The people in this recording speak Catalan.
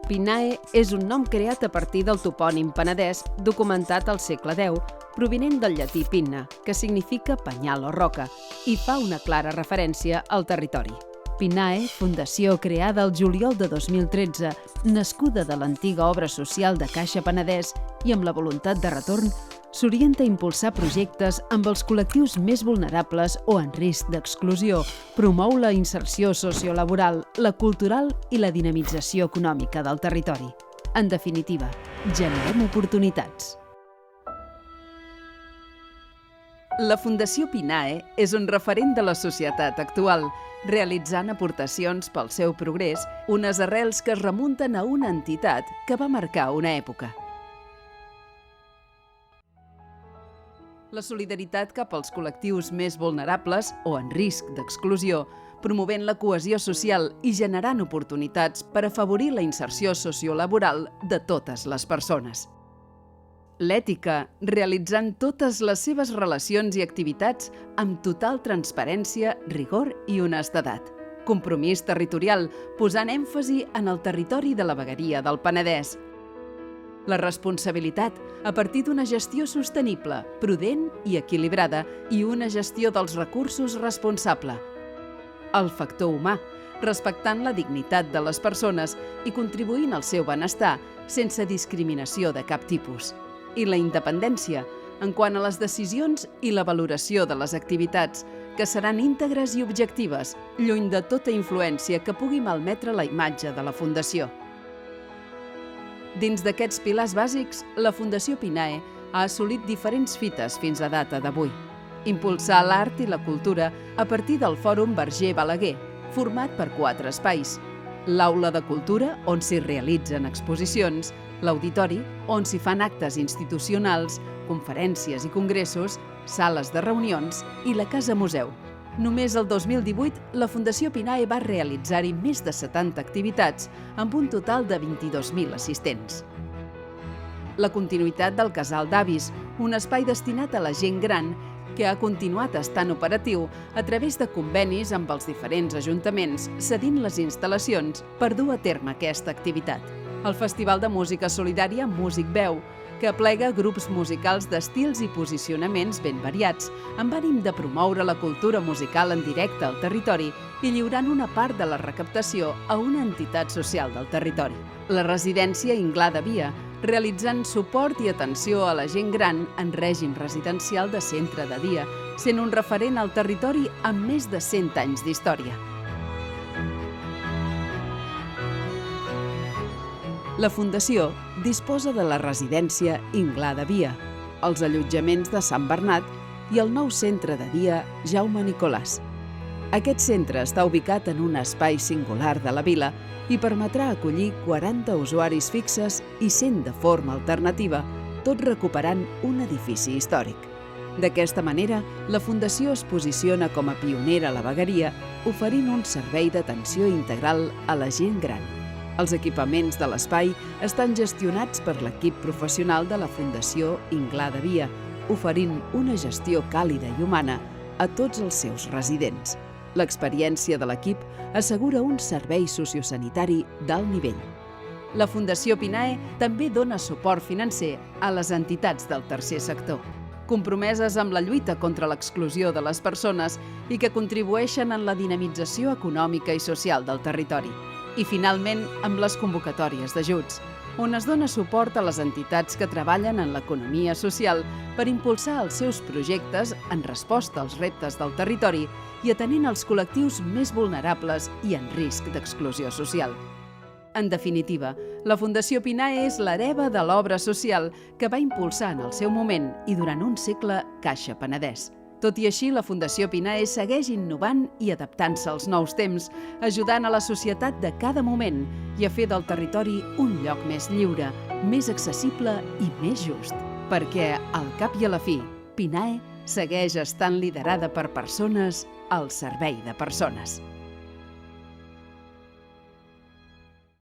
Pinae és un nom creat a partir del topònim penedès documentat al segle X, provinent del llatí pinna, que significa penyal o roca, i fa una clara referència al territori. Pinae, fundació creada el juliol de 2013, nascuda de l'antiga obra social de Caixa Penedès i amb la voluntat de retorn, s'orienta a impulsar projectes amb els col·lectius més vulnerables o en risc d'exclusió, promou la inserció sociolaboral, la cultural i la dinamització econòmica del territori. En definitiva, generem oportunitats. La Fundació Pinae és un referent de la societat actual, realitzant aportacions pel seu progrés, unes arrels que es remunten a una entitat que va marcar una època. La solidaritat cap als col·lectius més vulnerables o en risc d'exclusió, promovent la cohesió social i generant oportunitats per afavorir la inserció sociolaboral de totes les persones. L'ètica, realitzant totes les seves relacions i activitats amb total transparència, rigor i honestedat. Compromís territorial, posant èmfasi en el territori de la vegueria del Penedès. La responsabilitat, a partir d'una gestió sostenible, prudent i equilibrada i una gestió dels recursos responsable. El factor humà, respectant la dignitat de les persones i contribuint al seu benestar sense discriminació de cap tipus. I la independència, en quant a les decisions i la valoració de les activitats, que seran íntegres i objectives, lluny de tota influència que pugui malmetre la imatge de la Fundació. Dins d'aquests pilars bàsics, la Fundació Pinae ha assolit diferents fites fins a data d'avui. Impulsar l'art i la cultura a partir del Fòrum Verger Balaguer, format per 4 espais. L'Aula de Cultura, on s'hi realitzen exposicions, l'Auditori, on s'hi fan actes institucionals, conferències i congressos, sales de reunions i la Casa Museu. Només el 2018, la Fundació Pinae va realitzar-hi més de 70 activitats, amb un total de 22.000 assistents. La continuïtat del Casal d'Avis, un espai destinat a la gent gran, que ha continuat estant operatiu a través de convenis amb els diferents ajuntaments, cedint les instal·lacions per dur a terme aquesta activitat. El Festival de Música Solidària Músic Veu, que aplega grups musicals d'estils i posicionaments ben variats, amb ànim de promoure la cultura musical en directe al territori i lliurant una part de la recaptació a una entitat social del territori. La residència Inglà de Via, realitzant suport i atenció a la gent gran en règim residencial de centre de dia, sent un referent al territori amb més de 100 anys d'història. La Fundació disposa de la residència Inglà de Via, els allotjaments de Sant Bernat i el nou centre de dia Jaume Nicolàs. Aquest centre està ubicat en un espai singular de la vila i permetrà acollir 40 usuaris fixes i 100 de forma alternativa, tot recuperant un edifici històric. D'aquesta manera, la Fundació es posiciona com a pionera a la vegueria, oferint un servei d'atenció integral a la gent gran. Els equipaments de l'espai estan gestionats per l'equip professional de la Fundació Inglà de Via, oferint una gestió càlida i humana a tots els seus residents. L'experiència de l'equip assegura un servei sociosanitari d'alt nivell. La Fundació Pinae també dona suport financer a les entitats del tercer sector, compromeses amb la lluita contra l'exclusió de les persones i que contribueixen en la dinamització econòmica i social del territori. I finalment, amb les convocatòries d'ajuts, on es dona suport a les entitats que treballen en l'economia social per impulsar els seus projectes en resposta als reptes del territori i atenent els col·lectius més vulnerables i en risc d'exclusió social. En definitiva, la Fundació Pinae és l'hereva de l'obra social que va impulsar en el seu moment i durant un segle Caixa Penedès. Tot i així, la Fundació Pinae segueix innovant i adaptant-se als nous temps, ajudant a la societat de cada moment i a fer del territori un lloc més lliure, més accessible i més just. Perquè, al cap i a la fi, Pinae segueix estant liderada per persones al servei de persones.